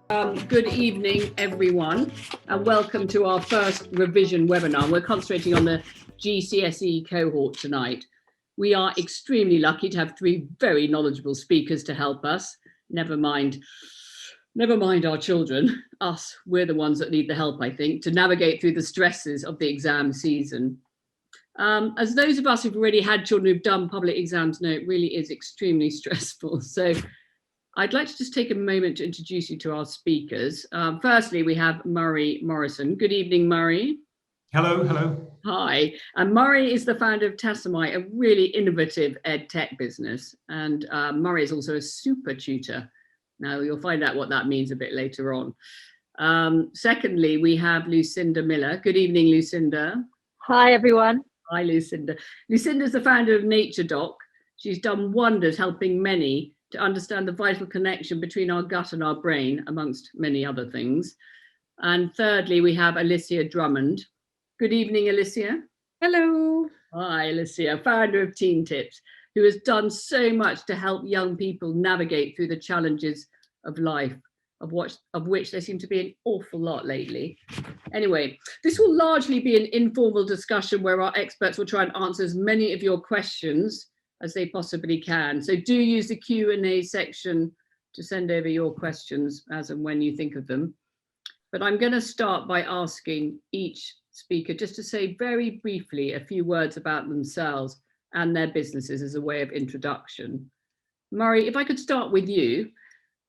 Good evening, everyone, and welcome to our first revision webinar. We're concentrating on the GCSE cohort tonight. We are extremely lucky to have three very knowledgeable speakers to help us. Never mind our children, us, we're the ones that need the help, I think, to navigate through the stresses of the exam season. As those of us who've already had children who've done public exams know, it really is extremely stressful. So I'd like to just take a moment to introduce you to our speakers. Firstly, we have Murray Morrison. Good evening, Murray. Hello, hello. Hi. And Murray is the founder of Tassomai, a really innovative ed tech business. And Murray is also a super tutor. Now, you'll find out what that means a bit later on. Secondly, we have Lucinda Miller. Good evening, Lucinda. Hi, everyone. Hi, Lucinda. Lucinda is the founder of NatureDoc. She's done wonders helping many to understand the vital connection between our gut and our brain, amongst many other things. And thirdly, we have Alicia Drummond. Good evening, Alicia. Hello. Hi, Alicia, founder of Teen Tips, who has done so much to help young people navigate through the challenges of life, of which there seem to be an awful lot lately. Anyway, this will largely be an informal discussion where our experts will try and answer as many of your questions as they possibly can. So do use the Q&A section to send over your questions as and when you think of them. But I'm going to start by asking each speaker just to say very briefly a few words about themselves and their businesses as a way of introduction. Murray, if I could start with you.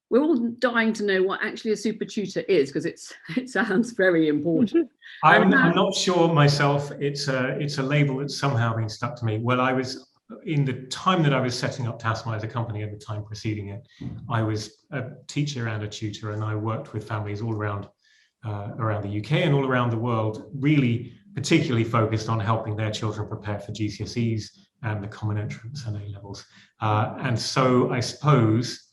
We're all dying to know what actually a super tutor is, because it sounds very important. I'm not sure myself. It's a label that's somehow been stuck to me. Well, I was, in the time that I was setting up Tassomai as a company and the time preceding it, I was a teacher and a tutor, and I worked with families all around the UK and all around the world, really particularly focused on helping their children prepare for GCSEs and the common entrance and A-levels. And so I suppose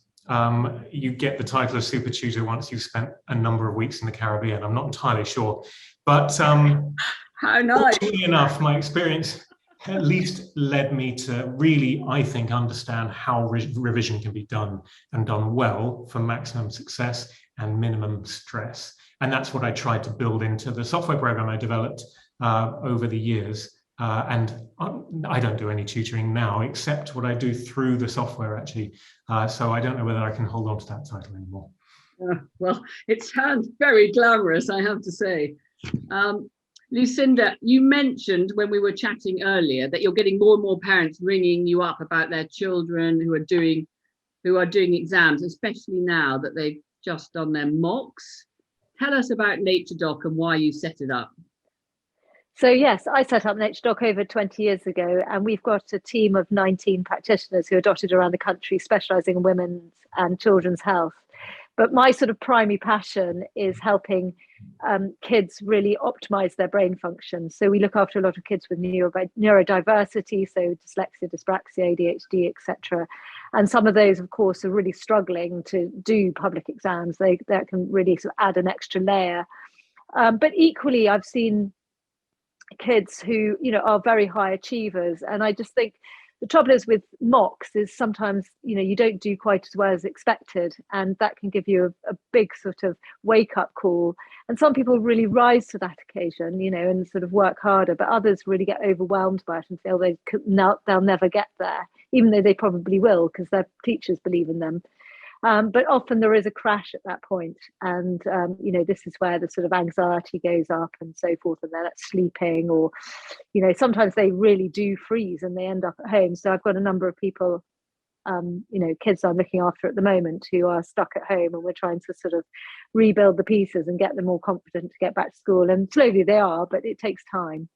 you get the title of super tutor once you've spent a number of weeks in the Caribbean. I'm not entirely sure, but how nice. Fortunately enough, my experience at least led me to really, I think, understand how revision can be done and done well for maximum success and minimum stress. And that's what I tried to build into the software program I developed over the years. And I don't do any tutoring now, except what I do through the software, actually. So I don't know whether I can hold on to that title anymore. Well, it sounds very glamorous, I have to say. Lucinda, you mentioned when we were chatting earlier that you're getting more and more parents ringing you up about their children who are doing exams, especially now that they've just done their mocks. Tell us about NatureDoc and why you set it up. So yes, I set up NatureDoc over 20 years ago, and we've got a team of 19 practitioners who are dotted around the country, specialising in women's and children's health. But my sort of primary passion is helping kids really optimise their brain function. So we look after a lot of kids with neurodiversity, so dyslexia, dyspraxia, ADHD, etc. And some of those, of course, are really struggling to do public exams. That can really sort of add an extra layer. But equally, I've seen kids who are very high achievers, and I just think the trouble is with mocks is sometimes you don't do quite as well as expected, and that can give you a big sort of wake-up call. And some people really rise to that occasion, and sort of work harder, but others really get overwhelmed by it and feel they'll never get there, even though they probably will because their teachers believe in them. But often there is a crash at that point, and this is where the sort of anxiety goes up and so forth, and they're not sleeping, or sometimes they really do freeze and they end up at home. So I've got a number of people, kids I'm looking after at the moment who are stuck at home, and we're trying to sort of rebuild the pieces and get them more confident to get back to school. And slowly they are, but it takes time.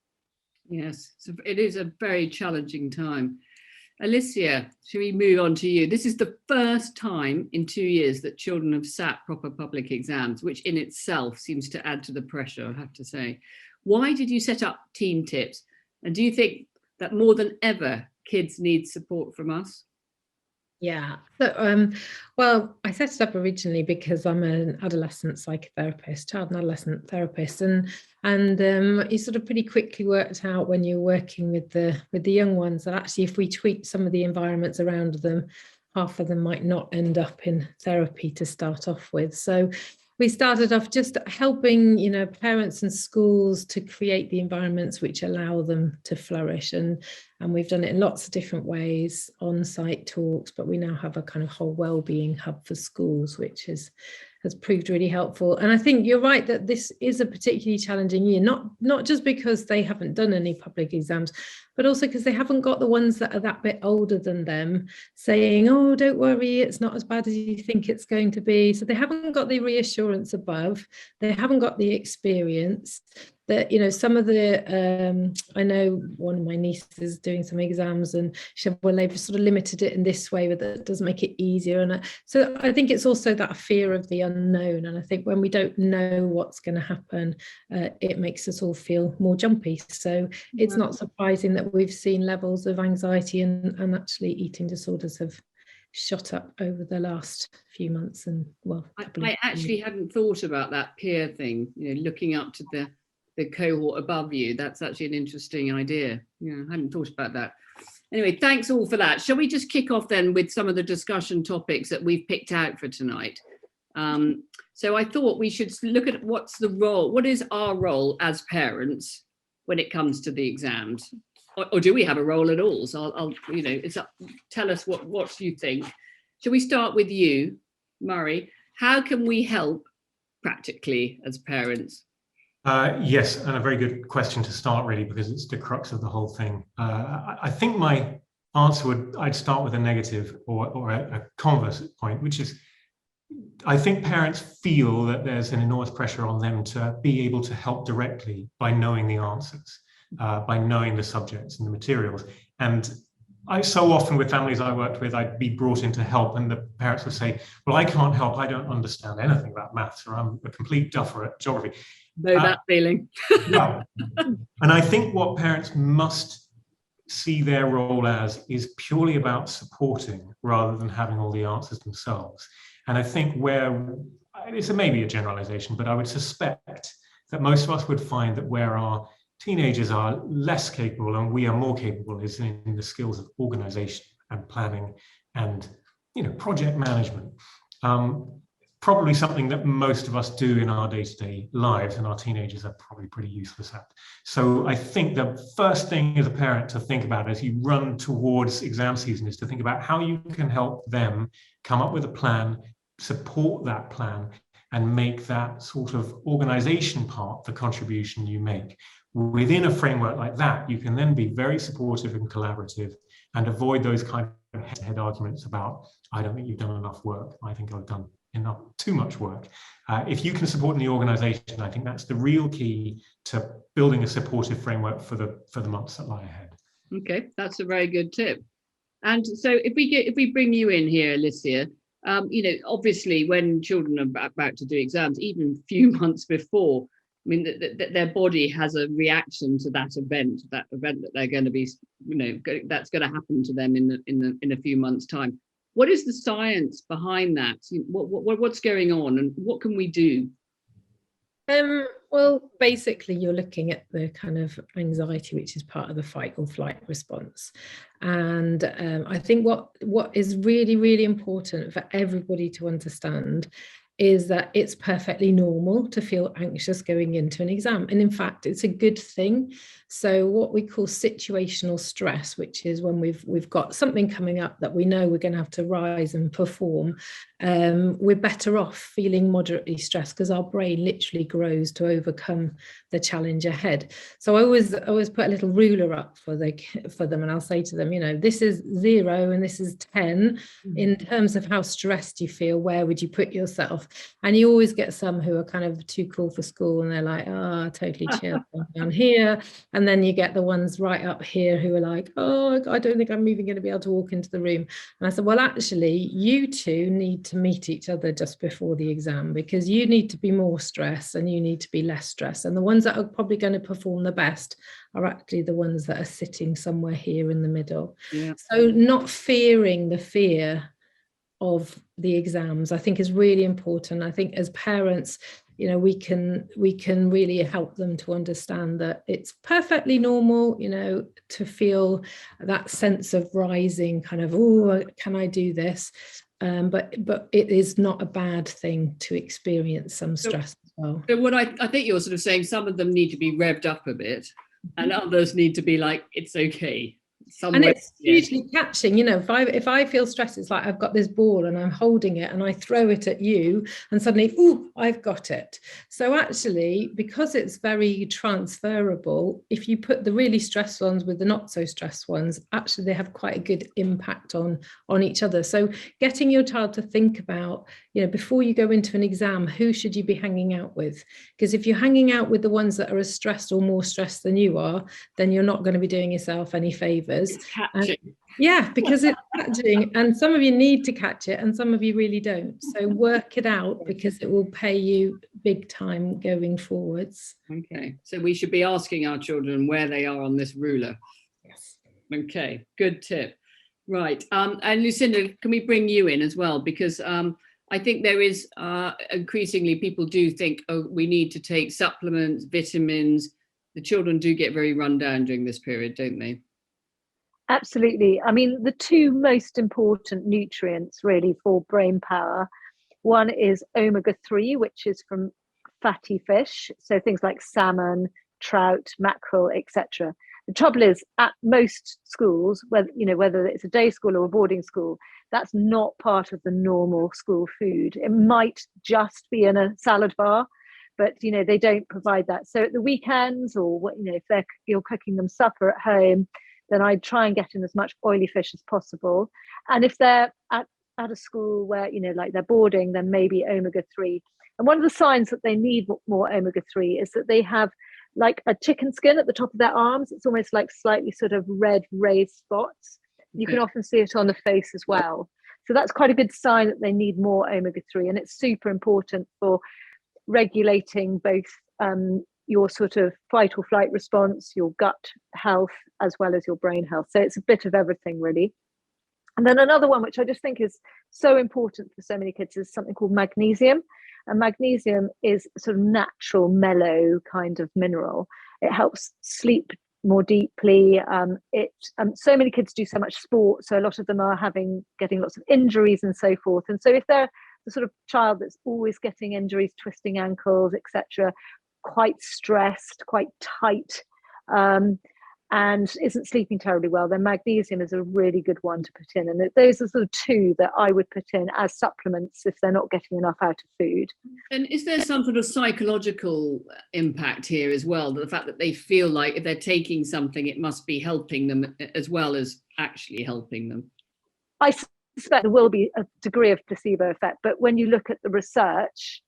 Yes, so it is a very challenging time. Alicia, shall we move on to you? This is the first time in 2 years that children have sat proper public exams, which in itself seems to add to the pressure, I have to say. Why did you set up Teen Tips? And do you think that more than ever, kids need support from us? Yeah, so, well, I set it up originally because I'm an adolescent psychotherapist, child and adolescent therapist, and you sort of pretty quickly worked out when you're working with the young ones that actually if we tweak some of the environments around them, half of them might not end up in therapy to start off with. So we started off just helping, parents and schools to create the environments which allow them to flourish. And we've done it in lots of different ways, on-site talks, but we now have a kind of whole wellbeing hub for schools, which has proved really helpful. And I think you're right that this is a particularly challenging year, not just because they haven't done any public exams, but also because they haven't got the ones that are that bit older than them saying, oh, don't worry, it's not as bad as you think it's going to be. So they haven't got the reassurance above, they haven't got the experience. That, some of the, I know one of my nieces doing some exams and she said, well, they've sort of limited it in this way, but that does make it easier. And so I think it's also that fear of the unknown. And I think when we don't know what's going to happen, it makes us all feel more jumpy. So it's not surprising that we've seen levels of anxiety and actually eating disorders have shot up over the last few months. And well, I actually hadn't thought about that peer thing, looking up to the cohort above you. That's actually an interesting idea. I hadn't thought about that. Anyway, thanks all for that. Shall we just kick off then with some of the discussion topics that we've picked out for tonight? So I thought we should look at what is our role as parents when it comes to the exams, or do we have a role at all? So I'll it's up, tell us what you think. Shall we start with you, Murray? How can we help practically as parents? Yes, and a very good question to start, really, because it's the crux of the whole thing. I think my answer I'd start with a negative or a converse point, which is, I think parents feel that there's an enormous pressure on them to be able to help directly by knowing the answers, by knowing the subjects and the materials. And so often with families I worked with, I'd be brought in to help and the parents would say, well, I can't help, I don't understand anything about maths, or I'm a complete duffer at geography. Know that feeling. Yeah. And I think what parents must see their role as is purely about supporting rather than having all the answers themselves. And I think where, it's maybe a generalization, but I would suspect that most of us would find that where our teenagers are less capable and we are more capable is in the skills of organization and planning and project management. Probably something that most of us do in our day-to-day lives, and our teenagers are probably pretty useless at. So I think the first thing as a parent to think about as you run towards exam season is to think about how you can help them come up with a plan, support that plan, and make that sort of organization part the contribution you make. Within a framework like that, you can then be very supportive and collaborative and avoid those kind of head-to-head arguments about, I don't think you've done enough work, I think I've done too much work. If you can support in the organization, I think that's the real key to building a supportive framework for the months that lie ahead. Okay, that's a very good tip. And so if we bring you in here, Alicia, obviously when children are about to do exams, even a few months before, I mean, their body has a reaction to that event that they're going to be, that's going to happen to them in a few months' time. What is the science behind that? What's going on, and what can we do? Well, basically, you're looking at the kind of anxiety, which is part of the fight or flight response. And I think what is really, really important for everybody to understand is that it's perfectly normal to feel anxious going into an exam. And in fact, it's a good thing. So what we call situational stress, which is when we've got something coming up that we know we're going to have to rise and perform, we're better off feeling moderately stressed because our brain literally grows to overcome the challenge ahead. So I always put a little ruler up for them, and I'll say to them, this is 0 and this is 10 in terms of how stressed you feel. Where would you put yourself? And you always get some who are kind of too cool for school and they're like, totally chill down here. And then you get the ones right up here who are like, I don't think I'm even going to be able to walk into the room. And I said, well, actually, you two need to meet each other just before the exam, because you need to be more stressed and you need to be less stressed. And the ones that are probably going to perform the best are actually the ones that are sitting somewhere here in the middle. Yeah. So not fearing the fear of the exams, I think, is really important. I think as parents, we can really help them to understand that it's perfectly normal, to feel that sense of rising kind of, can I do this? but it is not a bad thing to experience some stress as well. So what I think you're sort of saying, some of them need to be revved up a bit, and others need to be like, it's okay. And it's usually catching, you know, if I feel stressed, it's like I've got this ball and I'm holding it and I throw it at you and suddenly, ooh, I've got it. So actually, because it's very transferable, if you put the really stressed ones with the not so stressed ones, actually they have quite a good impact on each other. So getting your child to think about, you know, before you go into an exam, who should you be hanging out with? Because if you're hanging out with the ones that are as stressed or more stressed than you are, then you're not going to be doing yourself any favors. Yeah, because it's catching, and some of you need to catch it and some of you really don't. So work it out, because it will pay you big time going forwards. Okay, so we should be asking our children where they are on this ruler. Yes. Okay, good tip. Right, and Lucinda, can we bring you in as well? Because I think there is increasingly people do think, oh, we need to take supplements, vitamins. The children do get very run down during this period, don't they? Absolutely. I mean, the two most important nutrients really for brain power, one is omega-3, which is from fatty fish, so things like salmon, trout, mackerel, etc. The trouble is, at most schools, whether it's a day school or a boarding school, that's not part of the normal school food. It might just be in a salad bar, but they don't provide that. So at the weekends, or if you're cooking them supper at home, then I'd try and get in as much oily fish as possible. And if they're at a school where, like they're boarding, then maybe omega-3. And one of the signs that they need more omega-3 is that they have like a chicken skin at the top of their arms. It's almost like slightly sort of red raised spots. You can often see it on the face as well. So that's quite a good sign that they need more omega-3. And it's super important for regulating both your sort of fight or flight response, your gut health, as well as your brain health. So it's a bit of everything, really. And then another one, which I just think is so important for so many kids, is something called magnesium. And magnesium is a sort of natural, mellow kind of mineral. It helps sleep more deeply. So many kids do so much sport, so a lot of them are getting lots of injuries and so forth. And so if they're the sort of child that's always getting injuries, twisting ankles, etc., quite stressed, quite tight, and isn't sleeping terribly well, then magnesium is a really good one to put in. And those are sort of two that I would put in as supplements if they're not getting enough out of food. And is there some sort of psychological impact here as well? The fact that they feel like if they're taking something, it must be helping them as well as actually helping them? I suspect there will be a degree of placebo effect, but when you look at the research,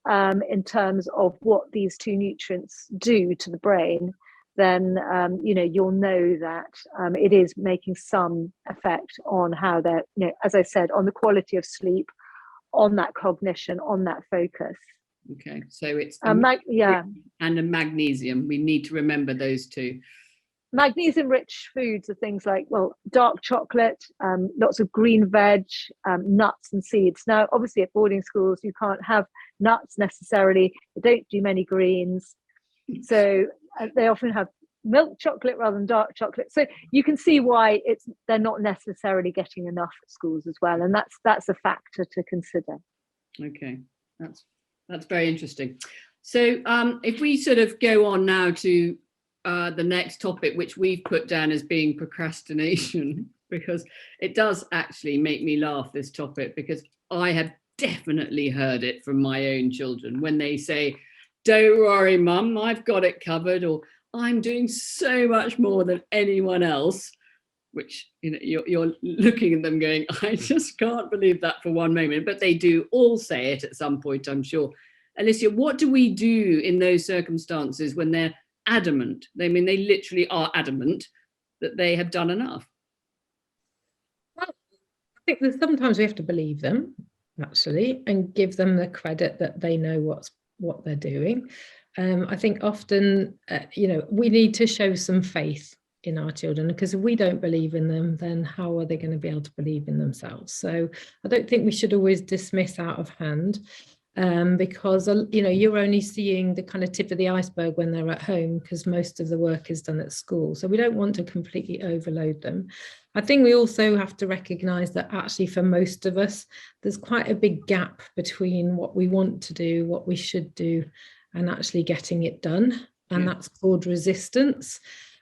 in terms of what these two nutrients do to the brain, then you'll know that it is making some effect on how they're, as I said, on the quality of sleep, on that cognition, on that focus. Okay, so it's and a magnesium. We need to remember those two. Magnesium-rich foods are things like, dark chocolate, lots of green veg, nuts and seeds. Now, obviously at boarding schools, you can't have nuts necessarily. They don't do many greens. So they often have milk chocolate rather than dark chocolate. So you can see why they're not necessarily getting enough at schools as well. And that's a factor to consider. Okay, that's very interesting. So if we sort of go on now to the next topic, which we've put down as being procrastination, because it does actually make me laugh, this topic, because I have definitely heard it from my own children when they say, "Don't worry, Mum, I've got it covered," or "I'm doing so much more than anyone else," which you're looking at them going, "I just can't believe that for one moment," but they do all say it at some point, I'm sure. Alicia, what do we do in those circumstances when they're adamant? They literally are adamant that they have done enough. Well, I think that sometimes we have to believe them, actually, and give them the credit that they know what they're doing. I think often, we need to show some faith in our children, because if we don't believe in them, then how are they going to be able to believe in themselves? So I don't think we should always dismiss out of hand. because you're only seeing the kind of tip of the iceberg when they're at home, because most of the work is done at school. So we don't want to completely overload them. I think we also have to recognize that actually for most of us, there's quite a big gap between what we want to do, what we should do, and actually getting it done. And that's called resistance.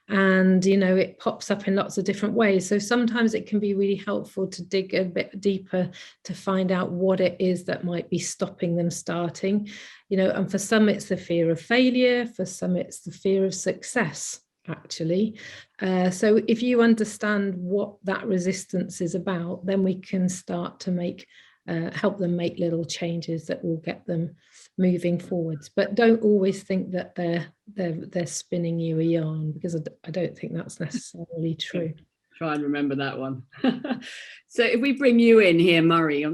And, it pops up in lots of different ways. So sometimes it can be really helpful to dig a bit deeper to find out what it is that might be stopping them starting, and for some it's the fear of failure, for some it's the fear of success, actually. So if you understand what that resistance is about, then we can start to help them make little changes that will get them moving forwards. But don't always think that they're spinning you a yarn, because I don't think that's necessarily true. Try and remember that one. So if we bring you in here, Murray,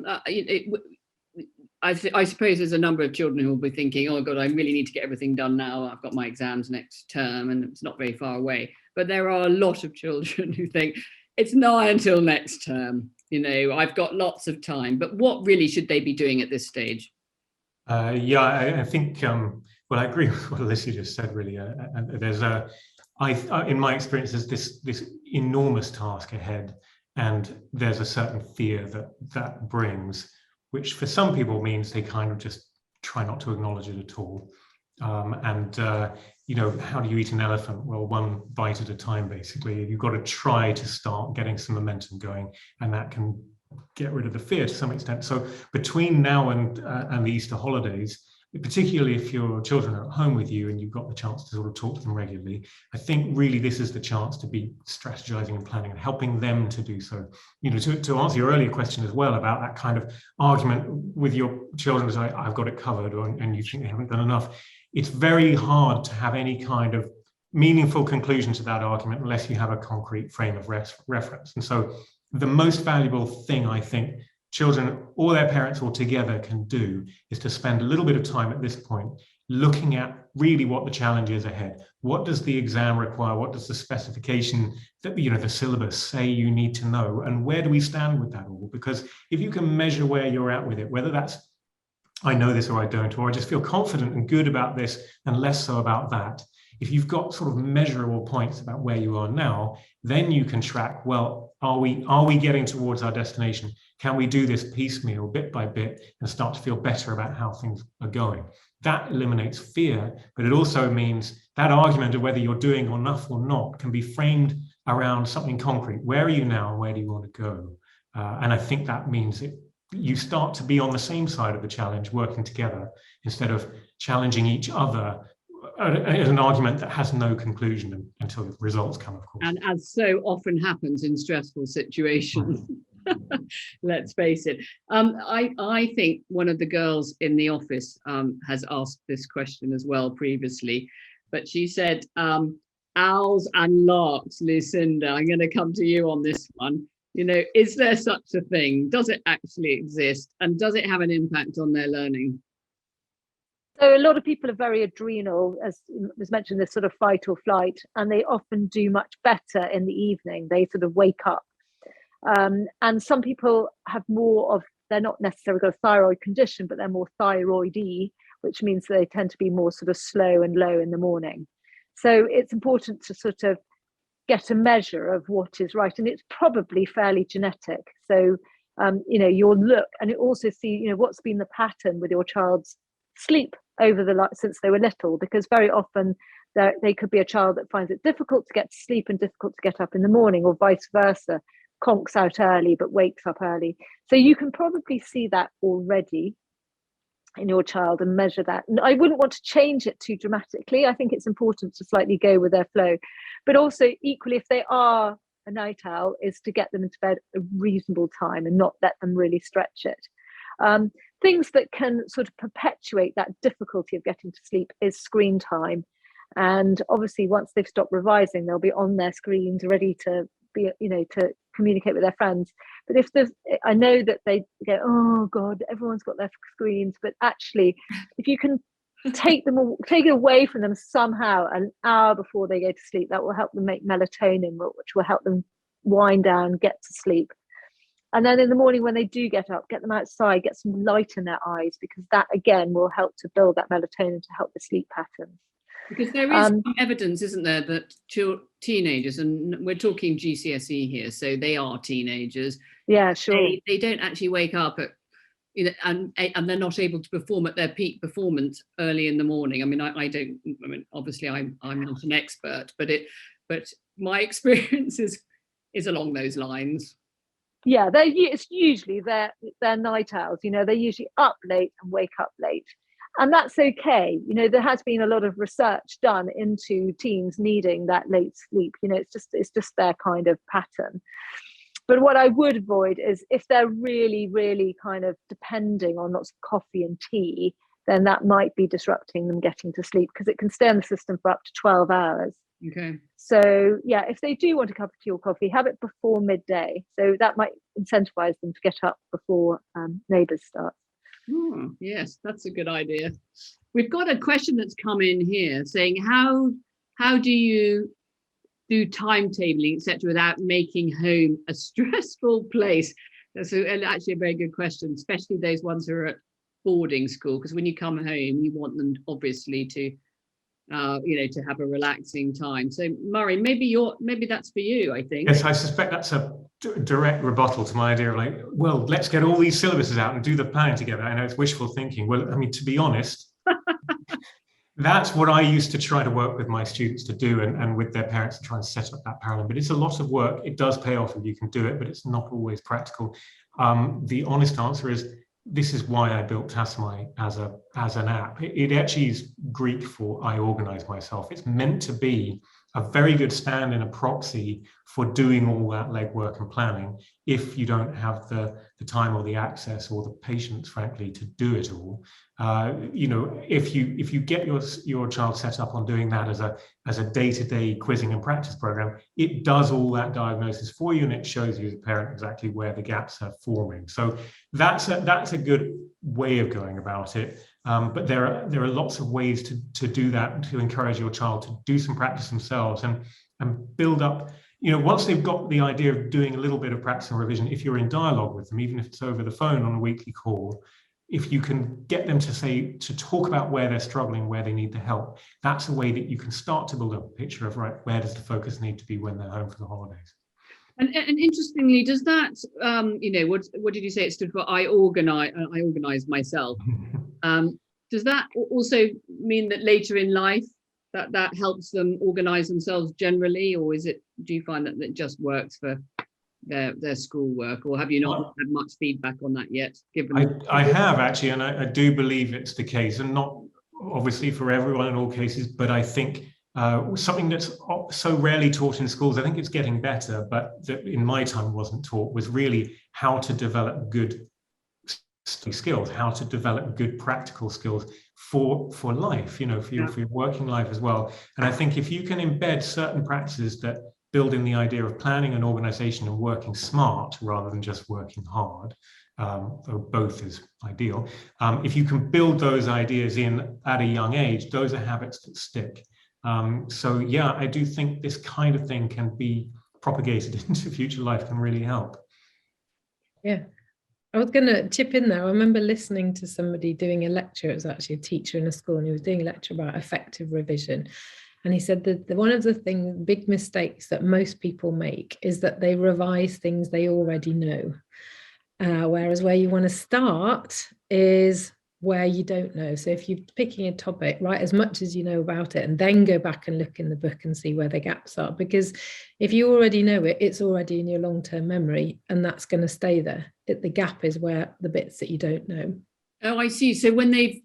I suppose there's a number of children who will be thinking, oh God, I really need to get everything done now. I've got my exams next term and it's not very far away. But there are a lot of children who think it's not until next term. I've got lots of time. But what really should they be doing at this stage? I think, I agree with what Alicia just said, really. There's in my experience, there's this enormous task ahead, and there's a certain fear that brings, which for some people means they kind of just try not to acknowledge it at all. How do you eat an elephant? Well, one bite at a time, basically. You've got to try to start getting some momentum going, and that can get rid of the fear to some extent. So between now and the Easter holidays, particularly if your children are at home with you and you've got the chance to sort of talk to them regularly, I think really this is the chance to be strategizing and planning and helping them to do so. To answer your earlier question as well about that kind of argument with your children as I've got it covered, and you think they haven't done enough, it's very hard to have any kind of meaningful conclusion to that argument unless you have a concrete frame of reference. And so the most valuable thing I think children or their parents all together can do is to spend a little bit of time at this point looking at really what the challenge is ahead. What does the exam require? What does the specification, the syllabus say you need to know? And where do we stand with that all? Because if you can measure where you're at with it, whether that's I know this or I don't, or I just feel confident and good about this and less so about that. If you've got sort of measurable points about where you are now, then you can track, well, are we getting towards our destination? Can we do this piecemeal, bit by bit, and start to feel better about how things are going? That eliminates fear, but it also means that argument of whether you're doing enough or not can be framed around something concrete. Where are you now and where do you want to go? And I think that means you start to be on the same side of the challenge, working together, instead of challenging each other as an argument that has no conclusion until the results come, of course. And as so often happens in stressful situations, let's face it. I think one of the girls in the office has asked this question as well previously, but she said, owls and larks, Lucinda, I'm going to come to you on this one. Is there such a thing? Does it actually exist? And does it have an impact on their learning? So a lot of people are very adrenal, as was mentioned, this sort of fight or flight, and they often do much better in the evening. They sort of wake up. And some people have more of, they're not necessarily got a thyroid condition, but they're more thyroidy, which means they tend to be more sort of slow and low in the morning. So it's important to sort of get a measure of what is right, and it's probably fairly genetic. So you'll look and you also see what's been the pattern with your child's sleep over since they were little, because very often they could be a child that finds it difficult to get to sleep and difficult to get up in the morning, or vice versa, conks out early but wakes up early. So you can probably see that already in your child and measure that. And I wouldn't want to change it too dramatically. I think it's important to slightly go with their flow, but also equally, if they are a night owl, is to get them into bed a reasonable time and not let them really stretch it. Things that can sort of perpetuate that difficulty of getting to sleep is screen time. And obviously once they've stopped revising, they'll be on their screens ready to be, to communicate with their friends. But I know that they go, oh God, everyone's got their screens, but actually if you can take it away from them somehow an hour before they go to sleep, that will help them make melatonin, which will help them wind down, get to sleep. And then in the morning when they do get up, get them outside, get some light in their eyes, because that again will help to build that melatonin to help the sleep patterns. Because there is some evidence, isn't there, that teenagers, and we're talking GCSE here, so they are teenagers. Yeah, sure. They don't actually wake up at, and they're not able to perform at their peak performance early in the morning. I mean, I don't. I mean, obviously, I'm not an expert, but my experience is along those lines. Yeah, it's usually they're night owls. They're usually up late and wake up late. And that's okay. There has been a lot of research done into teens needing that late sleep. It's just their kind of pattern. But what I would avoid is if they're really, really kind of depending on lots of coffee and tea, then that might be disrupting them getting to sleep, because it can stay in the system for up to 12 hours. Okay. So yeah, if they do want a cup of tea or coffee, have it before midday. So that might incentivize them to get up before neighbours start. Oh, yes, that's a good idea. We've got a question that's come in here saying, how do you do timetabling, etc., without making home a stressful place? That's actually a very good question, especially those ones who are at boarding school, because when you come home, you want them obviously to, to have a relaxing time. So Murray, maybe that's for you, I think. Yes, I suspect that's a direct rebuttal to my idea of like, well, let's get all these syllabuses out and do the planning together. I know it's wishful thinking. Well, I mean, to be honest, that's what I used to try to work with my students to do, and with their parents to try and set up that parallel. But it's a lot of work. It does pay off if you can do it, but it's not always practical. The honest answer is, this is why I built Tassomai as an app. It actually is Greek for I organize myself. It's meant to be a very good stand-in, a proxy for doing all that legwork and planning if you don't have the time or the access or the patience, frankly, to do it all. If you get your child set up on doing that as a day-to-day quizzing and practice program, it does all that diagnosis for you, and it shows you as a parent exactly where the gaps are forming. So that's a good way of going about it. But there are lots of ways to do that, to encourage your child to do some practice themselves and build up. Once they've got the idea of doing a little bit of practice and revision, if you're in dialogue with them, even if it's over the phone on a weekly call, if you can get them to talk about where they're struggling, where they need the help, that's a way that you can start to build up a picture of, right, where does the focus need to be when they're home for the holidays. And interestingly, does that, what did you say it stood for? I organize myself. Does that also mean that later in life that helps them organize themselves generally, or do you find that just works for their schoolwork, or have you not had much feedback on that yet? I have actually, and I do believe it's the case, and not obviously for everyone in all cases, but I think something that's so rarely taught in schools, I think it's getting better, but that in my time wasn't taught, was really how to develop good skills, how to develop good practical skills for life, for your working life as well. And I think if you can embed certain practices that build in the idea of planning and organization and working smart rather than just working hard, though both is ideal. If you can build those ideas in at a young age, those are habits that stick. So yeah, I do think this kind of thing can be propagated into future life, can really help. Yeah. I was going to chip in there. I remember listening to somebody doing a lecture. It was actually a teacher in a school, and he was doing a lecture about effective revision. And he said that one of the big mistakes that most people make is that they revise things they already know. Whereas where you want to start is where you don't know. So if you're picking a topic, write as much as you know about it, and then go back and look in the book and see where the gaps are. Because if you already know it, it's already in your long-term memory, and that's going to stay there. The gap is where the bits that you don't know. Oh, I see. So when they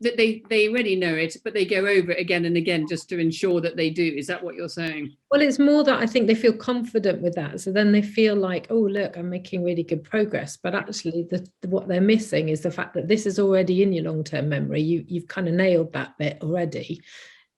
already know it, but they go over it again and again just to ensure that they do. Is that what you're saying? Well, it's more that I think they feel confident with that. So then they feel like, oh, look, I'm making really good progress. But actually, what they're missing is the fact that this is already in your long-term memory. You've kind of nailed that bit already.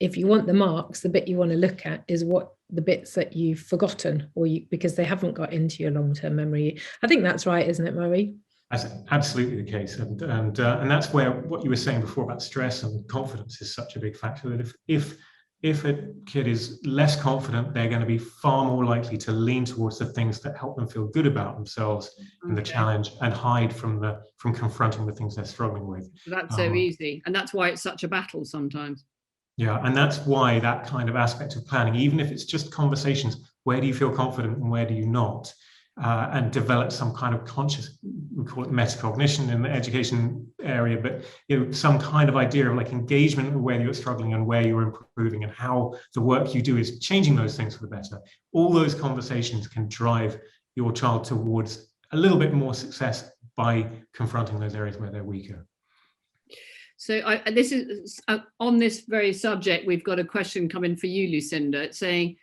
If you want the marks, the bit you want to look at is what the bits that you've forgotten, because they haven't got into your long-term memory. I think that's right, isn't it, Murray? That's absolutely the case, and that's where what you were saying before about stress and confidence is such a big factor. That if if a kid is less confident, they're going to be far more likely to lean towards the things that help them feel good about themselves in the challenge, and hide from confronting the things they're struggling with. That's so easy, and that's why it's such a battle sometimes. Yeah, and that's why that kind of aspect of planning, even if it's just conversations, where do you feel confident and where do you not? And develop some kind of conscious, we call it metacognition in the education area, but some kind of idea of like engagement with where you're struggling and where you're improving, and how the work you do is changing those things for the better. All those conversations can drive your child towards a little bit more success by confronting those areas where they're weaker. So this is on this very subject, we've got a question coming for you, Lucinda. It's saying,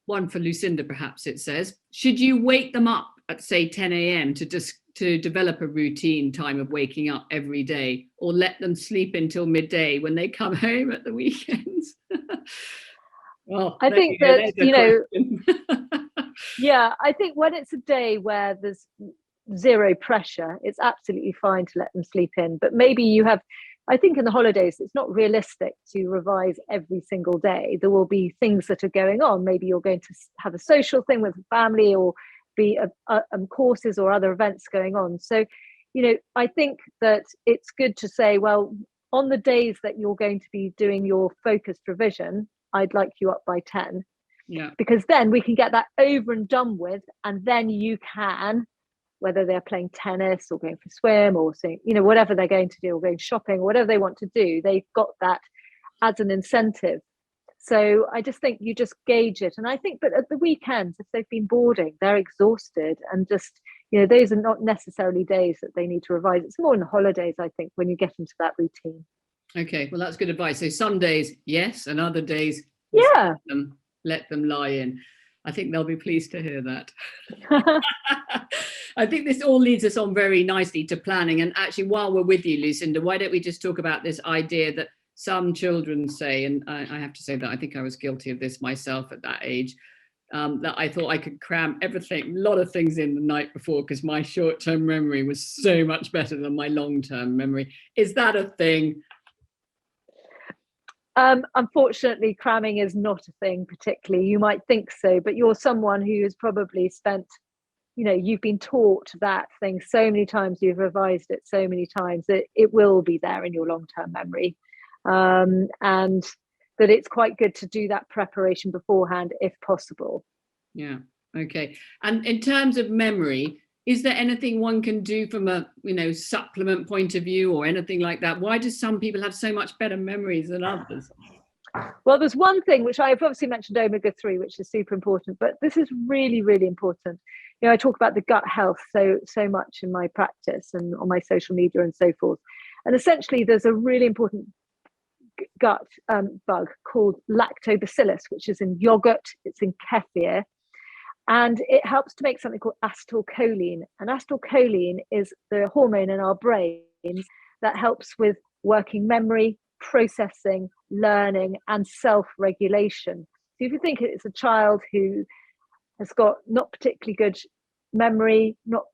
one for Lucinda, perhaps. It says, should you wake them up at, say, 10 a.m. to develop a routine time of waking up every day, or let them sleep until midday when they come home at the weekends? Well, I think that, yeah, I think when it's a day where there's zero pressure, it's absolutely fine to let them sleep in. But maybe you have, I think in the holidays, it's not realistic to revise every single day. There will be things that are going on. Maybe you're going to have a social thing with the family, or be courses or other events going on. So, I think that it's good to say, well, on the days that you're going to be doing your focused revision, I'd like you up by 10. Yeah. Because then we can get that over and done with, and then you can, whether they're playing tennis or going for a swim or whatever they're going to do, or going shopping, or whatever they want to do, they've got that as an incentive. So I just think you just gauge it. And I think, but at the weekends, if they've been boarding, they're exhausted, and just, those are not necessarily days that they need to revise. It's more in the holidays, I think, when you get into that routine. Okay, well, that's good advice. So some days, yes, and other days, yeah, let them lie in. I think they'll be pleased to hear that. I think this all leads us on very nicely to planning. And actually, while we're with you, Lucinda, why don't we just talk about this idea that some children say, and I have to say that I think I was guilty of this myself at that age, that I thought I could cram everything, a lot of things in the night before, because my short-term memory was so much better than my long-term memory. Is that a thing? Unfortunately, cramming is not a thing particularly. You might think so, but you're someone who has probably spent, you've been taught that thing so many times, you've revised it so many times, that it will be there in your long-term memory. And that it's quite good to do that preparation beforehand if possible. Yeah. Okay. And in terms of memory, is there anything one can do from a, supplement point of view, or anything like that? Why do some people have so much better memories than others? Well, there's one thing which I've obviously mentioned, omega-3, which is super important, but this is really, really important. I talk about the gut health so much in my practice and on my social media and so forth. And essentially, there's a really important gut bug called lactobacillus, which is in yogurt, it's in kefir. And it helps to make something called acetylcholine. And acetylcholine is the hormone in our brains that helps with working memory, processing, learning, and self-regulation. So if you think it's a child who has got not particularly good memory, not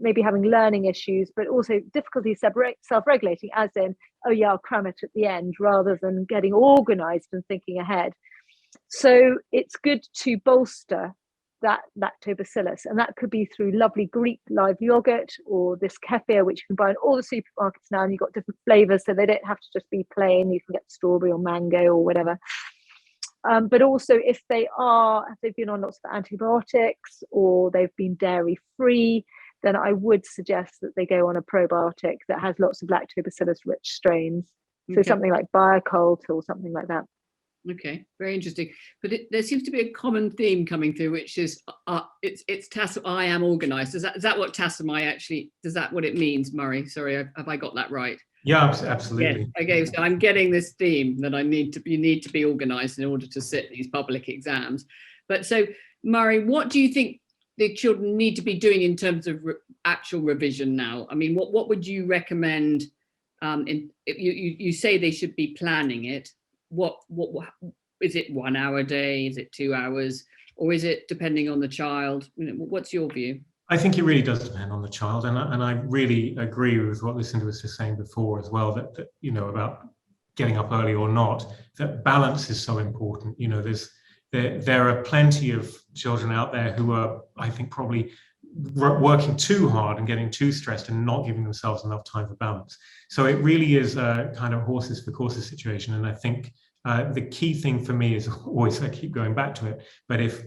maybe having learning issues, but also difficulty self-regulating, as in, oh yeah, I'll cram it at the end, rather than getting organized and thinking ahead. So it's good to bolster that lactobacillus, and that could be through lovely Greek live yogurt, or this kefir, which you can buy in all the supermarkets now, and you've got different flavors, so they don't have to just be plain. You can get strawberry or mango or whatever. But also, if they've been on lots of antibiotics, or they've been dairy free, then I would suggest that they go on a probiotic that has lots of lactobacillus rich strains. So something like Biocult or something like that. Okay, very interesting. But there seems to be a common theme coming through, which is it's I am organized. Is that what Tassomai actually, is that what it means, Murray? Sorry, have I got that right? Yeah, absolutely. Yes. Okay, so I'm getting this theme that you need to be organized in order to sit these public exams. But so, Murray, what do you think the children need to be doing in terms of actual revision now? I mean, what would you recommend? If you say they should be planning it. What is it? 1 hour a day? Is it 2 hours? Or is it depending on the child? What's your view? I think it really does depend on the child, and I really agree with what Lucinda was just saying before as well. That about getting up early or not, that balance is so important. You know, there are plenty of children out there who are, I think, probably working too hard and getting too stressed and not giving themselves enough time for balance. So it really is a kind of horses for courses situation. And I think the key thing for me is always, I keep going back to it, but if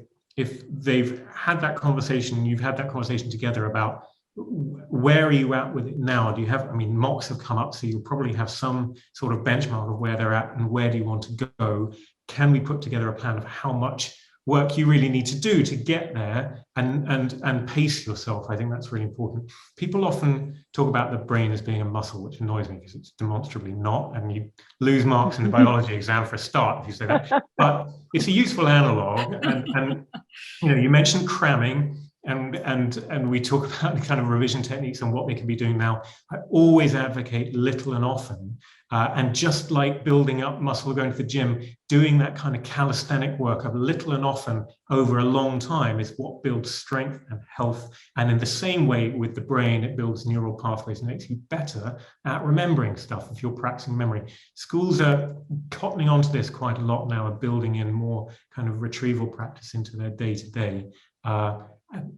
they've had that conversation, you've had that conversation together about where are you at with it now? Do you have, I mean, mocks have come up, so you'll probably have some sort of benchmark of where they're at and where do you want to go? Can we put together a plan of how much work you really need to do to get there, and pace yourself? I think that's really important. People often talk about the brain as being a muscle, which annoys me because it's demonstrably not, and you lose marks in the biology exam for a start if you say that. But it's a useful analog, and you know, you mentioned cramming. And we talk about the kind of revision techniques and what they can be doing now. I always advocate little and often. And just like building up muscle, going to the gym, doing that kind of calisthenic work of little and often over a long time is what builds strength and health. And in the same way with the brain, it builds neural pathways and makes you better at remembering stuff if you're practicing memory. Schools are cottoning onto this quite a lot now and building in more kind of retrieval practice into their day-to-day.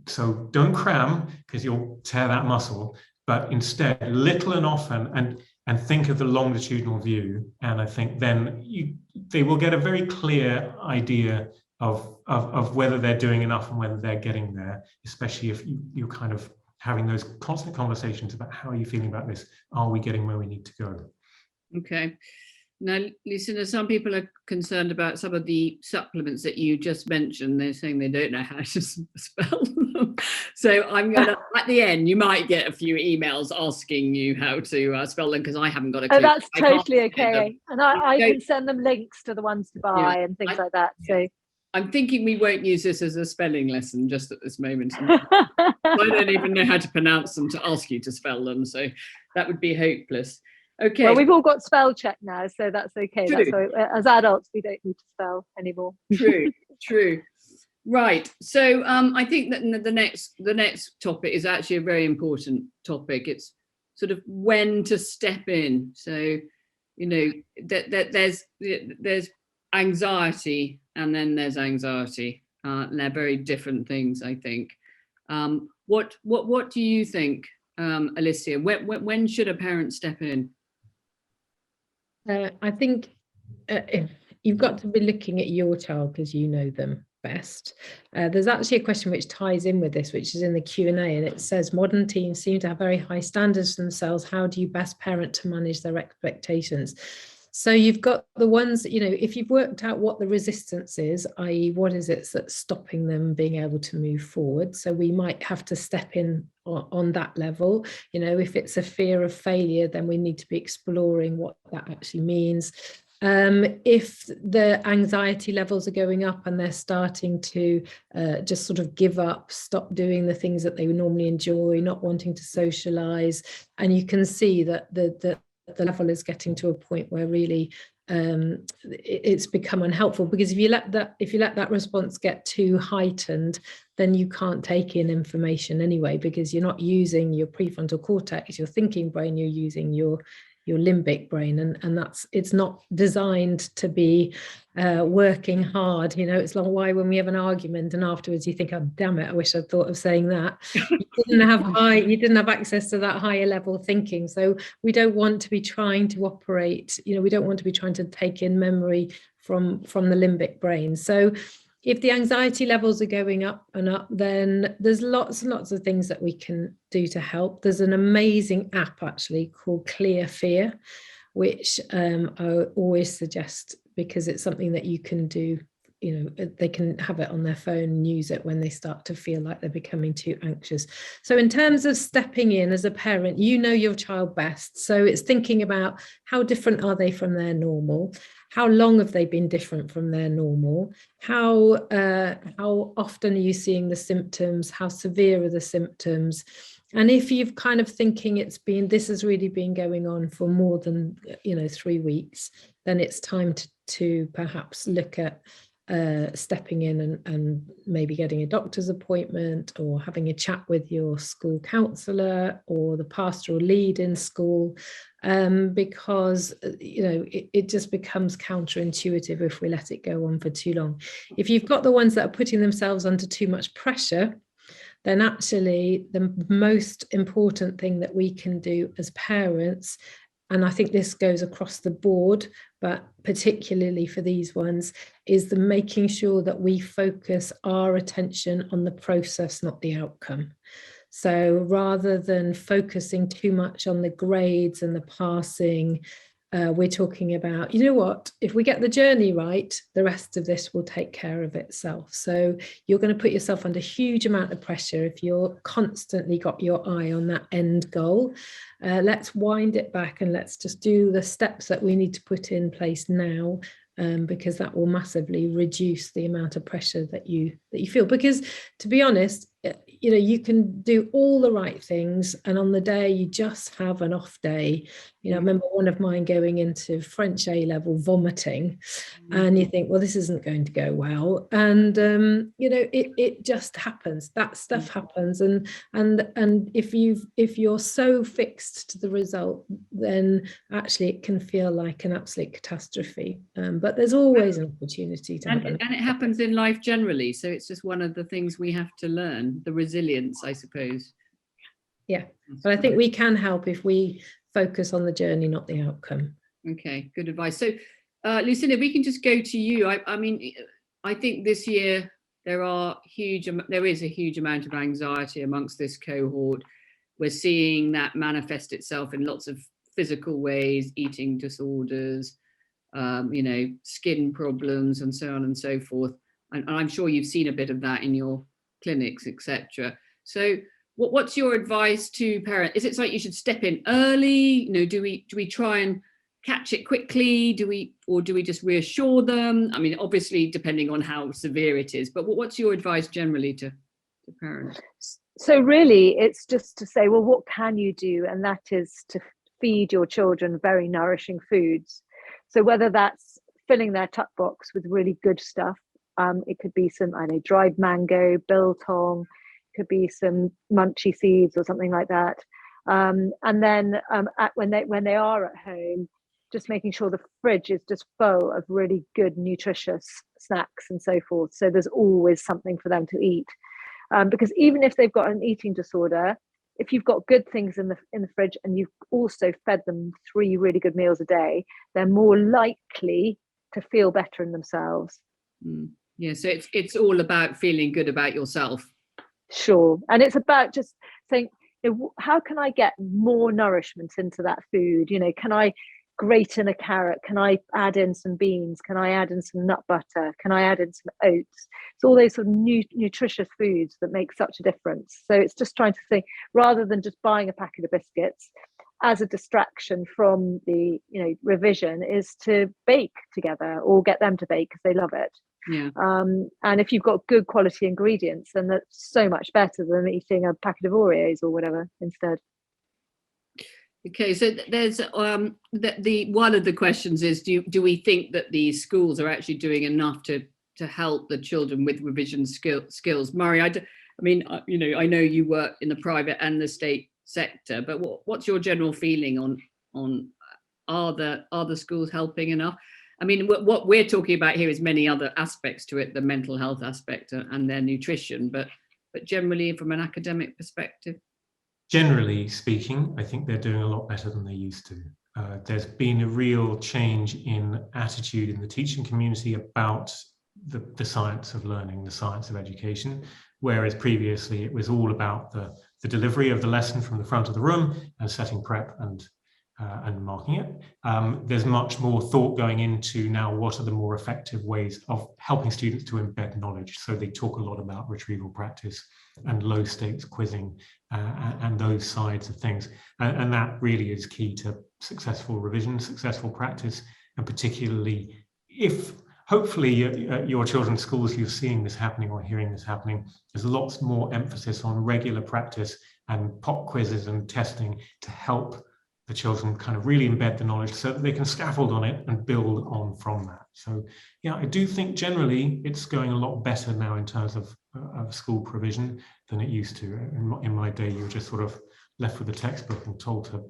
So don't cram because you'll tear that muscle, but instead little and often, and think of the longitudinal view. And I think then they will get a very clear idea of whether they're doing enough and whether they're getting there, especially if you're kind of having those constant conversations about how are you feeling about this? Are we getting where we need to go? Okay. Now, Lucinda, some people are concerned about some of the supplements that you just mentioned. They're saying they don't know how to spell them. So I'm going to, at the end, you might get a few emails asking you how to spell them because I haven't got a clue. Oh, that's totally okay. And I can send them links to the ones to buy and things like that. So I'm thinking we won't use this as a spelling lesson just at this moment. I don't even know how to pronounce them to ask you to spell them. So that would be hopeless. Okay. Well, we've all got spell check now, so that's okay. That's why, as adults, we don't need to spell anymore. True. Right. So I think that the next topic is actually a very important topic. It's sort of when to step in. So, you know, that there's anxiety and then there's anxiety. And they're very different things, I think. What do you think, Alicia? When should a parent step in? I think you've got to be looking at your child because you know them best. There's actually a question which ties in with this, which is in the Q&A, and it says modern teens seem to have very high standards for themselves. How do you best parent to manage their expectations? So you've got the ones that, you know, if you've worked out what the resistance is, i.e. what is it that's stopping them being able to move forward. So we might have to step in on that level. You know, if it's a fear of failure, then we need to be exploring what that actually means. If the anxiety levels are going up and they're starting to just sort of give up, stop doing the things that they would normally enjoy, not wanting to socialize, and you can see that the level is getting to a point where really it's become unhelpful, because if you let that response get too heightened, then you can't take in information anyway, because you're not using your prefrontal cortex, your thinking brain, you're using your limbic brain, and it's not designed to be working hard. You know, it's like why when we have an argument and afterwards you think, oh damn it, I wish I'd thought of saying that. You didn't have access to that higher level thinking. So we don't want to be trying to operate, you know, we don't want to be trying to take in memory from the limbic brain. So if the anxiety levels are going up and up, then there's lots and lots of things that we can do to help. There's an amazing app actually called Clear Fear, which I always suggest, because it's something that you can do. You know, they can have it on their phone and use it when they start to feel like they're becoming too anxious. So in terms of stepping in as a parent, you know your child best. So it's thinking about how different are they from their normal? How long have they been different from their normal? How often are you seeing the symptoms? How severe are the symptoms? And if you've kind of thinking this has really been going on for more than 3 weeks, then it's time to perhaps look at stepping in and maybe getting a doctor's appointment, or having a chat with your school counsellor or the pastoral lead in school, because it just becomes counterintuitive if we let it go on for too long. If you've got the ones that are putting themselves under too much pressure, then actually the most important thing that we can do as parents, and I think this goes across the board, but particularly for these ones, is the making sure that we focus our attention on the process, not the outcome. So rather than focusing too much on the grades and the passing, we're talking about, you know what, if we get the journey right, the rest of this will take care of itself. So you're going to put yourself under a huge amount of pressure if you're constantly got your eye on that end goal. Let's wind it back and let's just do the steps that we need to put in place now, because that will massively reduce the amount of pressure that you feel. Because to be honest, you can do all the right things, and on the day you just have an off day. I remember one of mine going into French A level vomiting, and you think, well, this isn't going to go well, and it just happens. That stuff happens, and if you're so fixed to the result, then actually it can feel like an absolute catastrophe. But there's always an opportunity to and it happens in life generally, so it's just one of the things we have to learn, the resilience, I suppose. Yeah, but I think we can help if we focus on the journey, not the outcome. Okay, good advice. So Lucinda, we can just go to you. I mean, I think this year there is a huge amount of anxiety amongst this cohort. We're seeing that manifest itself in lots of physical ways, eating disorders, skin problems, and so on and so forth. And I'm sure you've seen a bit of that in your clinics, etc. So what's your advice to parents? Is it like you should step in early? Do we try and catch it quickly? Do we just reassure them? I mean, obviously depending on how severe it is, but what's your advice generally to parents? So really it's just to say, well, what can you do? And that is to feed your children very nourishing foods. So whether that's filling their tuck box with really good stuff, it could be some, dried mango, biltong, could be some munchy seeds or something like that. And then when they are at home, just making sure the fridge is just full of really good, nutritious snacks and so forth. So there's always something for them to eat. Because even if they've got an eating disorder, if you've got good things in the fridge and you've also fed them 3 really good meals a day, they're more likely to feel better in themselves. Yeah, so it's all about feeling good about yourself. Sure. And it's about just saying, how can I get more nourishment into that food? Can I grate in a carrot? Can I add in some beans? Can I add in some nut butter? Can I add in some oats? It's all those sort of nutritious foods that make such a difference. So it's just trying to think, rather than just buying a packet of biscuits as a distraction from the revision, is to bake together or get them to bake because they love it. Yeah. And if you've got good quality ingredients, then that's so much better than eating a packet of Oreos or whatever instead. Okay, so there's the one of the questions is, do we think that these schools are actually doing enough to help the children with revision skills? Murray, I know you work in the private and the state sector, but what's your general feeling on are the schools helping enough? I mean, what we're talking about here is many other aspects to it, the mental health aspect and their nutrition, but generally from an academic perspective. Generally speaking, I think they're doing a lot better than they used to. There's been a real change in attitude in the teaching community about the science of learning, the science of education, whereas previously it was all about the delivery of the lesson from the front of the room and setting prep and marking it. There's much more thought going into now what are the more effective ways of helping students to embed knowledge. So they talk a lot about retrieval practice and low stakes quizzing and those sides of things. And that really is key to successful revision, successful practice, and particularly if hopefully your children's schools, you're seeing this happening or hearing this happening, there's lots more emphasis on regular practice and pop quizzes and testing to help the children kind of really embed the knowledge so that they can scaffold on it and build on from that. So yeah, I do think generally it's going a lot better now in terms of school provision than it used to. In my day, you were just sort of left with the textbook and told to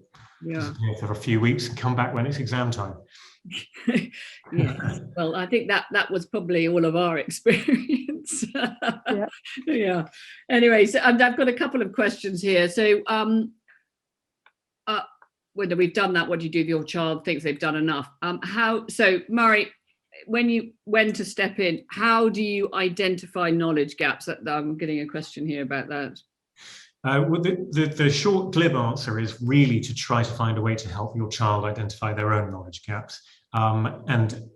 disappear for a few weeks and come back when it's exam time. Yeah, well, I think that was probably all of our experience. Yeah. Anyway, so I've got a couple of questions here. So whether we've done that, what do you do if your child thinks they've done enough? So Murray, when to step in, how do you identify knowledge gaps? I'm getting a question here about that. Well, the short glib answer is really to try to find a way to help your child identify their own knowledge gaps. And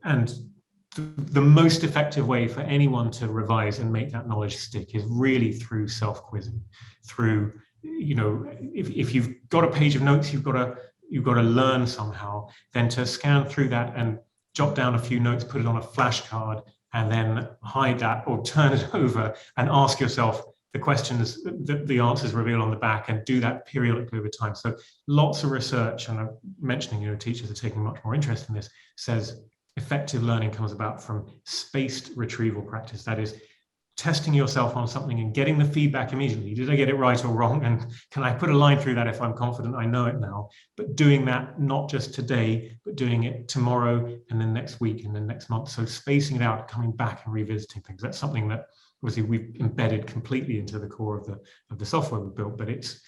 the most effective way for anyone to revise and make that knowledge stick is really through self-quizzing. Through, if you've got a page of notes you've got to learn somehow, then to scan through that and jot down a few notes, put it on a flashcard, and then hide that or turn it over and ask yourself the questions, the answers revealed on the back, and do that periodically over time. So lots of research, and I'm mentioning, teachers are taking much more interest in this, says effective learning comes about from spaced retrieval practice. That is, testing yourself on something and getting the feedback immediately. Did I get it right or wrong? And can I put a line through that if I'm confident I know it now? But doing that not just today, but doing it tomorrow and then next week and then next month. So spacing it out, coming back and revisiting things. That's something that obviously we've embedded completely into the core of the software we built, but it's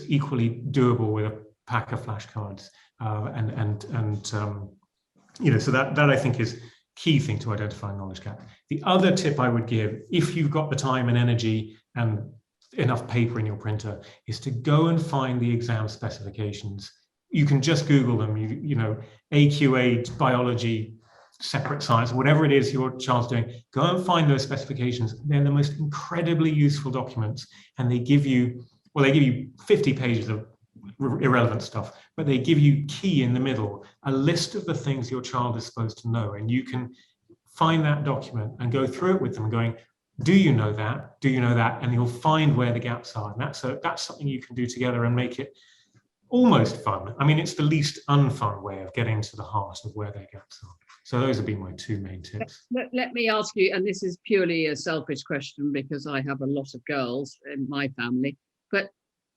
equally doable with a pack of flashcards. So that I think is key thing to identify knowledge gap. The other tip I would give, if you've got the time and energy and enough paper in your printer, is to go and find the exam specifications. You can just Google them, AQA, biology, separate science, whatever it is your child's doing, go and find those specifications. They're the most incredibly useful documents, and they give you 50 pages of irrelevant stuff, but they give you key in the middle, a list of the things your child is supposed to know, and you can find that document and go through it with them going, do you know that? Do you know that? And you'll find where the gaps are. And that's something you can do together and make it almost fun. I mean, it's the least unfun way of getting to the heart of where their gaps are. So those would be my two main tips. Let me ask you, and this is purely a selfish question because I have a lot of girls in my family, but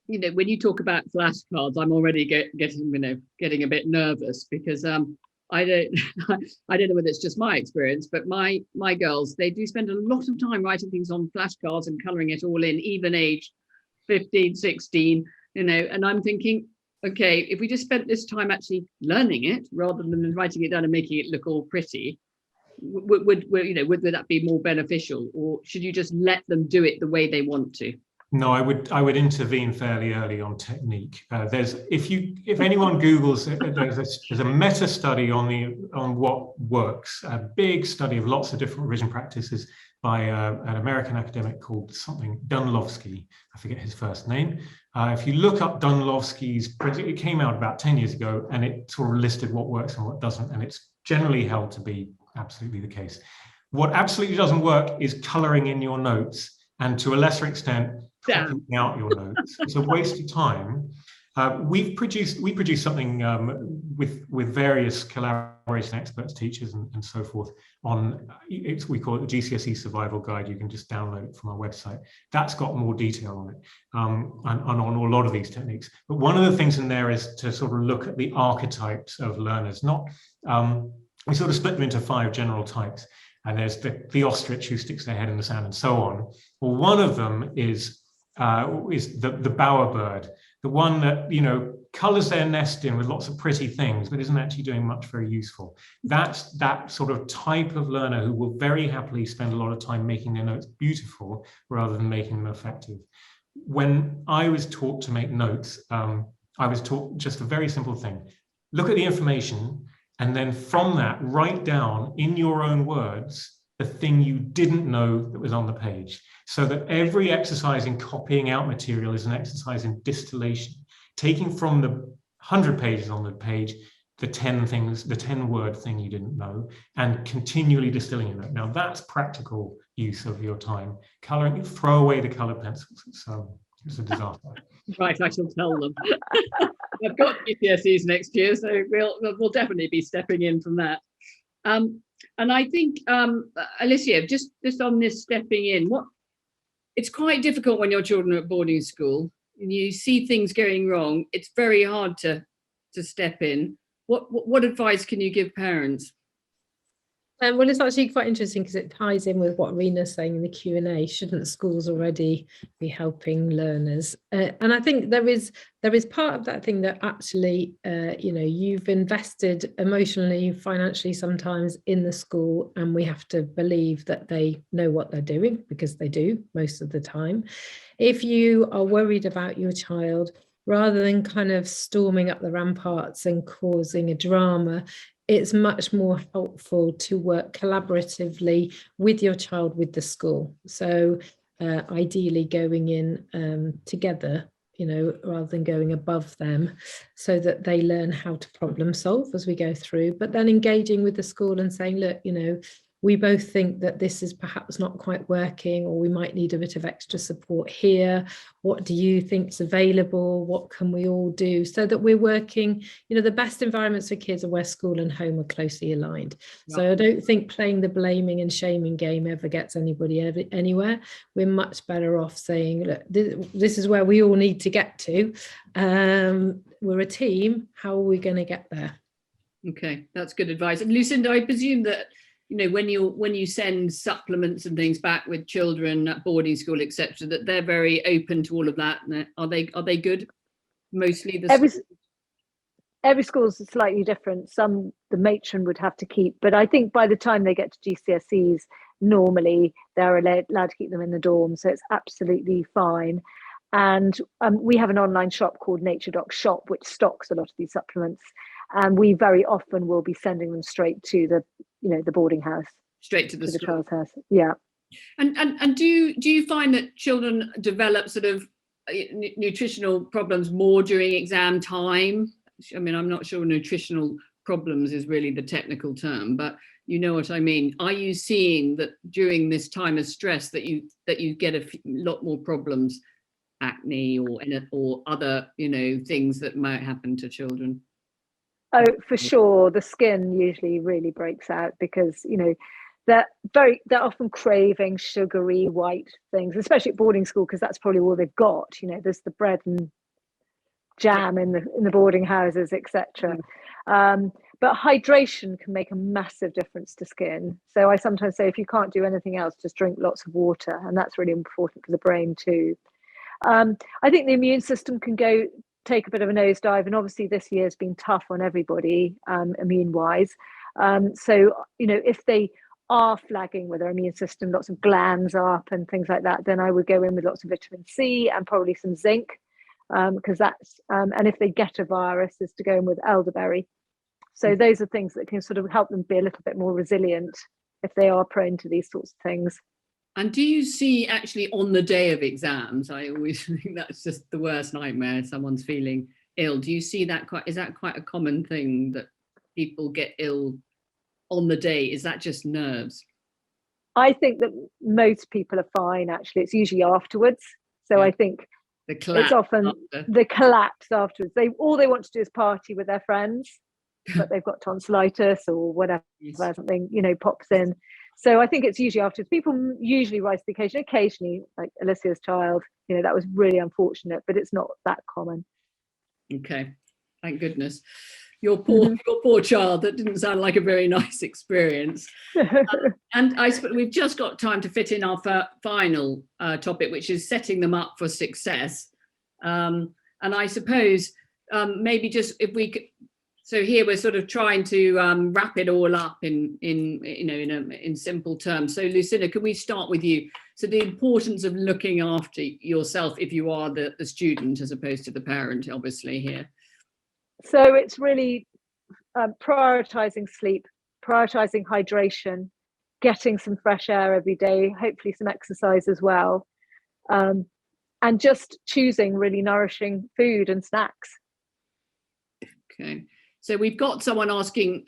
when you talk about flashcards, I'm already getting a bit nervous because I don't know whether it's just my experience, but my girls, they do spend a lot of time writing things on flashcards and colouring it all in, even age 15, 16, and I'm thinking, okay, if we just spent this time actually learning it rather than writing it down and making it look all pretty, would that be more beneficial, or should you just let them do it the way they want to? No, I would intervene fairly early on technique. If anyone Googles it, there's a meta study on what works, a big study of lots of different revision practices by an American academic called something Dunlowski. I forget his first name. If you look up Dunlowski's, it came out about 10 years ago, and it sort of listed what works and what doesn't, and it's generally held to be absolutely the case. What absolutely doesn't work is colouring in your notes, and to a lesser extent, copying out your notes. It's a waste of time. We produced something with various collaboration experts, teachers, and so forth. We call it the GCSE Survival Guide. You can just download it from our website. That's got more detail on it, and on a lot of these techniques. But one of the things in there is to sort of look at the archetypes of learners. We sort of split them into 5 general types. And there's the ostrich who sticks their head in the sand and so on. Well, one of them is the bowerbird, the one that colors their nest in with lots of pretty things, but isn't actually doing much very useful. That's that sort of type of learner who will very happily spend a lot of time making their notes beautiful rather than making them effective. When I was taught to make notes, I was taught just a very simple thing: look at the information, and then from that, write down in your own words the thing you didn't know that was on the page, so that every exercise in copying out material is an exercise in distillation, taking from the 100 pages on the page, the 10-word thing you didn't know, and continually distilling it. Now that's practical use of your time. Coloring, throw away the colored pencils. It's a disaster. Right, I shall tell them. I've got GCSEs next year, so we'll definitely be stepping in from that. And I think, Alicia, just on this stepping in, it's quite difficult when your children are at boarding school and you see things going wrong. It's very hard to step in. What advice can you give parents? Well, it's actually quite interesting because it ties in with what Rena's saying in the Q&A. Shouldn't schools already be helping learners? And I think there is part of that thing that actually, you've invested emotionally, financially sometimes in the school, and we have to believe that they know what they're doing, because they do most of the time. If you are worried about your child, rather than kind of storming up the ramparts and causing a drama, it's much more helpful to work collaboratively with your child, with the school. So ideally going in together, rather than going above them, so that they learn how to problem solve as we go through, but then engaging with the school and saying, look, we both think that this is perhaps not quite working, or we might need a bit of extra support here. What do you think's available? What can we all do? So that we're working, the best environments for kids are where school and home are closely aligned. Yeah. So I don't think playing the blaming and shaming game ever gets anybody anywhere. We're much better off saying, look, this is where we all need to get to. We're a team. How are we going to get there? Okay, that's good advice. And Lucinda, I presume that when you send supplements and things back with children at boarding school, etc., that they're very open to all of that. Are they good? Mostly every school's slightly different. Some the matron would have to keep, but I think by the time they get to GCSEs, normally they're allowed to keep them in the dorm, so it's absolutely fine. And we have an online shop called NatureDoc Shop, which stocks a lot of these supplements, and we very often will be sending them straight to the boarding house, straight to the child's house. Yeah. And do you find that children develop sort of nutritional problems more during exam time? I mean, I'm not sure nutritional problems is really the technical term, but you know what I mean. Are you seeing that during this time of stress that you get a lot more problems, acne or other things that might happen to children? Oh, for sure. The skin usually really breaks out because they're often craving sugary white things, especially at boarding school, because that's probably all they've got. There's the bread and jam in the boarding houses, etc. But hydration can make a massive difference to skin. So I sometimes say, if you can't do anything else, just drink lots of water, and that's really important for the brain too. I think the immune system can take a bit of a nosedive, and obviously this year has been tough on everybody immune wise. So if they are flagging with their immune system, lots of glands up and things like that, then I would go in with lots of vitamin C and probably some zinc, because that's and if they get a virus, is to go in with elderberry. So those are things that can sort of help them be a little bit more resilient if they are prone to these sorts of things. And do you see actually on the day of exams, I always think that's just the worst nightmare, someone's feeling ill. Do you see that is that quite a common thing, that people get ill on the day? Is that just nerves? I think that most people are fine, actually. It's usually afterwards. So yeah. I think it's often the collapse afterwards. All they want to do is party with their friends, but they've got tonsillitis or whatever, yes. Something, pops in. So I think it's usually afterwards. People usually rise to the occasion. Occasionally, like Alicia's child, that was really unfortunate, but it's not that common. Okay, thank goodness. Your poor child. That didn't sound like a very nice experience. And I suppose we've just got time to fit in our final topic, which is setting them up for success. And I suppose maybe just if we could. So here we're sort of trying to wrap it all up in simple terms. So Lucinda, can we start with you? So the importance of looking after yourself if you are the student as opposed to the parent, obviously here. So it's really prioritizing sleep, prioritizing hydration, getting some fresh air every day, hopefully some exercise as well, and just choosing really nourishing food and snacks. Okay. So we've got someone asking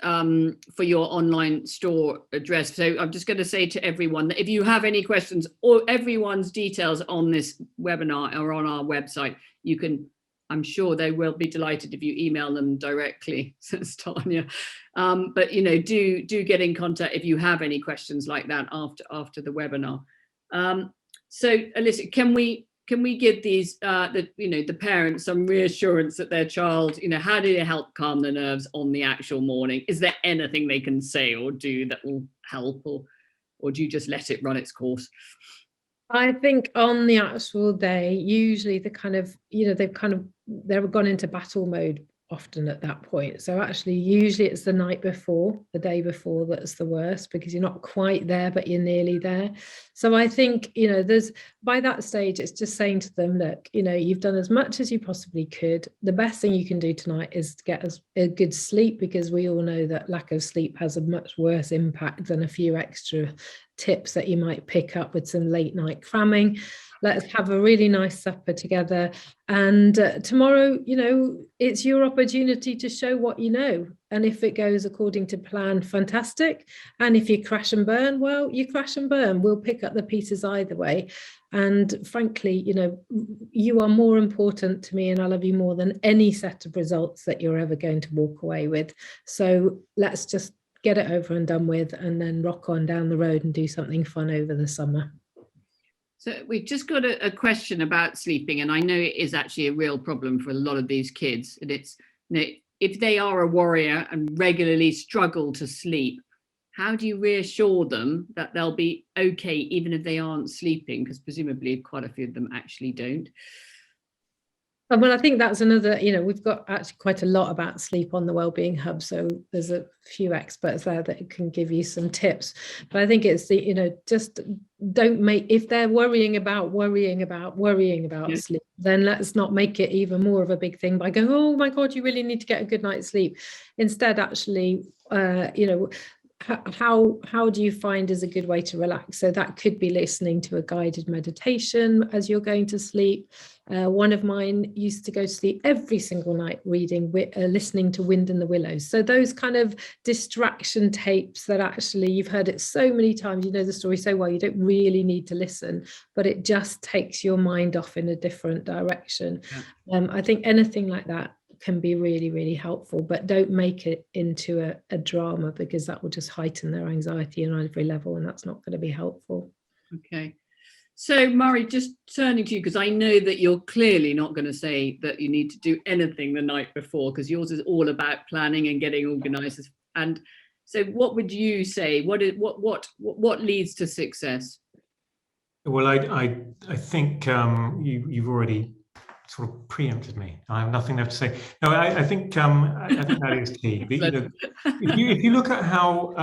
for your online store address. So I'm just going to say to everyone that if you have any questions, or everyone's details on this webinar are on our website, you can I'm sure they will be delighted if you email them directly, says Tanya. But you know, do get in contact if you have any questions like that after the webinar. So Alicia, can we give these the parents some reassurance that their child, you know, how do they help calm the nerves on the actual morning? Is there anything they can say or do that will help, or do you just let it run its course? I think on the actual day, usually they've gone into battle mode often at that point. So actually, usually it's the night before, the day before, that's the worst, because you're not quite there, but you're nearly there. So I think, you know, by that stage, it's just saying to them, look, you know, you've done as much as you possibly could. The best thing you can do tonight is to get a good sleep, because we all know that lack of sleep has a much worse impact than a few extra tips that you might pick up with some late night cramming. Let's have a really nice supper together. And tomorrow, you know, it's your opportunity to show what you know. And if it goes according to plan, fantastic. And if you crash and burn, well, you crash and burn. We'll pick up the pieces either way. And frankly, you know, you are more important to me, and I love you more than any set of results that you're ever going to walk away with. So let's just get it over and done with, and then rock on down the road and do something fun over the summer. So we've just got a question about sleeping, and I know it is actually a real problem for a lot of these kids. And it's, you know, if they are a warrior and regularly struggle to sleep, how do you reassure them that they'll be okay even if they aren't sleeping? Because presumably quite a few of them actually don't. Well, I think that's another, you know, we've got actually quite a lot about sleep on the Wellbeing Hub. So there's a few experts there that can give you some tips. But I think it's the, you know, just don't make, if they're worrying about Yes. sleep, then let's not make it even more of a big thing by going, oh my God, you really need to get a good night's sleep. Instead, actually, you know, how do you find is a good way to relax? So that could be listening to a guided meditation as you're going to sleep. One of mine used to go to sleep every single night listening to Wind in the Willows. So those kind of distraction tapes that actually you've heard it so many times, you know the story so well, you don't really need to listen, but it just takes your mind off in a different direction. Yeah. I think anything like that can be really, really helpful, but don't make it into a drama, because that will just heighten their anxiety on every level, and that's not going to be helpful. Okay. So Murray, just turning to you, because I know that you're clearly not going to say that you need to do anything the night before, because yours is all about planning and getting organized. And so what would you say? What leads to success? Well, I think you've already sort of preempted me. I have nothing left to say. No, I think that is key. You know, if you look at how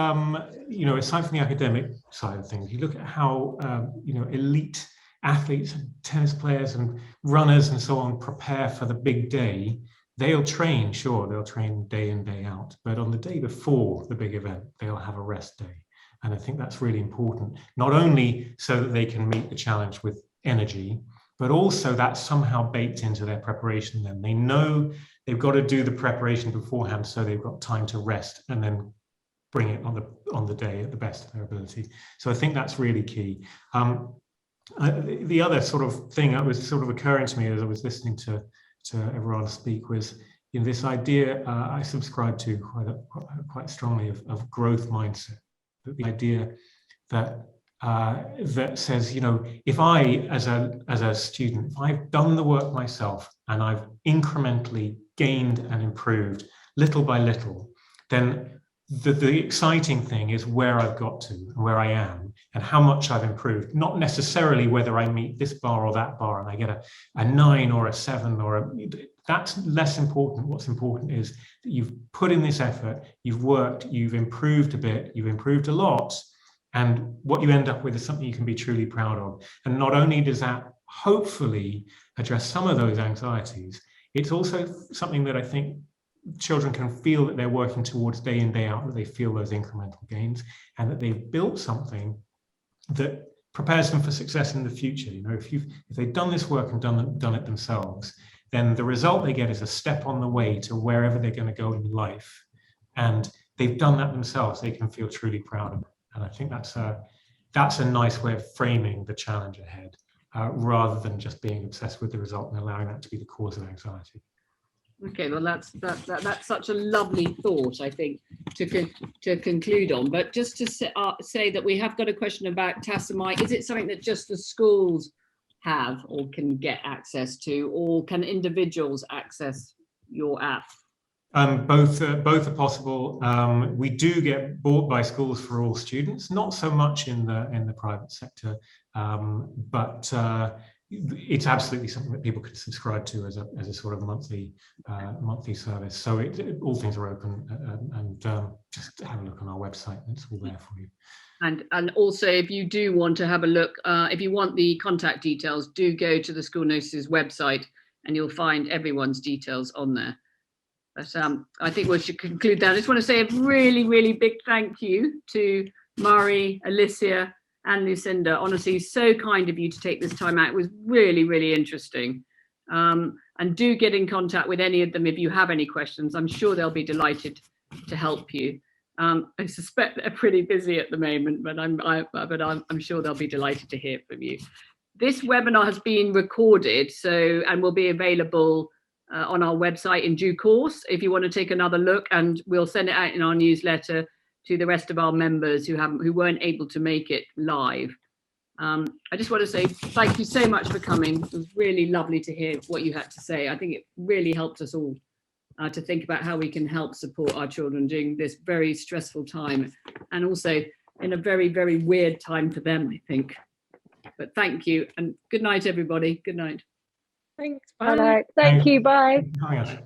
you know, aside from the academic side of things, you look at how you know, elite athletes and tennis players and runners and so on prepare for the big day. They'll train, sure, they'll train day in, day out, but on the day before the big event, they'll have a rest day. And I think that's really important, not only so that they can meet the challenge with energy, but also that's somehow baked into their preparation. Then they know they've got to do the preparation beforehand, so they've got time to rest and then bring it on the day at the best of their ability. So I think that's really key. The other sort of thing that was sort of occurring to me as I was listening to everyone speak was, you know, this idea I subscribe to quite strongly of growth mindset. The idea that that says, you know, if I, as a student, if I've done the work myself and I've incrementally gained and improved little by little, then the exciting thing is where I've got to and where I am and how much I've improved, not necessarily whether I meet this bar or that bar and I get a 9 or a 7 that's less important. What's important is that you've put in this effort, you've worked, you've improved a bit, you've improved a lot. And what you end up with is something you can be truly proud of. And not only does that hopefully address some of those anxieties, it's also something that I think children can feel that they're working towards day in, day out, that they feel those incremental gains and that they've built something that prepares them for success in the future. You know, if they've done this work and done it themselves, then the result they get is a step on the way to wherever they're going to go in life. And they've done that themselves, they can feel truly proud of it. And I think that's a nice way of framing the challenge ahead. rather than just being obsessed with the result and allowing that to be the cause of anxiety. Okay, well, that's such a lovely thought, I think, to conclude on. But just to say that we have got a question about Tassomai. Is it something that just the schools have or can get access to, or can individuals access your app? Both are possible. We do get bought by schools for all students, not so much in the private sector, but it's absolutely something that people could subscribe to as a sort of monthly service. So all things are open, and just have a look on our website. It's all there for you. And also, if you do want to have a look, if you want the contact details, do go to the School Nurses website, and you'll find everyone's details on there. But I think we should conclude that. I just want to say a really, really big thank you to Mari, Alicia, and Lucinda. Honestly, so kind of you to take this time out. It was really, really interesting. And do get in contact with any of them if you have any questions. I'm sure they'll be delighted to help you. I suspect they're pretty busy at the moment, but I'm sure they'll be delighted to hear from you. This webinar has been recorded, and will be available on our website in due course if you want to take another look, and we'll send it out in our newsletter to the rest of our members who weren't able to make it live. I just want to say thank you so much for coming. It was really lovely to hear what you had to say. I think it really helped us all to think about how we can help support our children during this very stressful time, and also in a very, very weird time for them, I think. But thank you, and good night, everybody. Good night. Thanks. Bye. Bye. Thank you. Bye. Hi, Ash.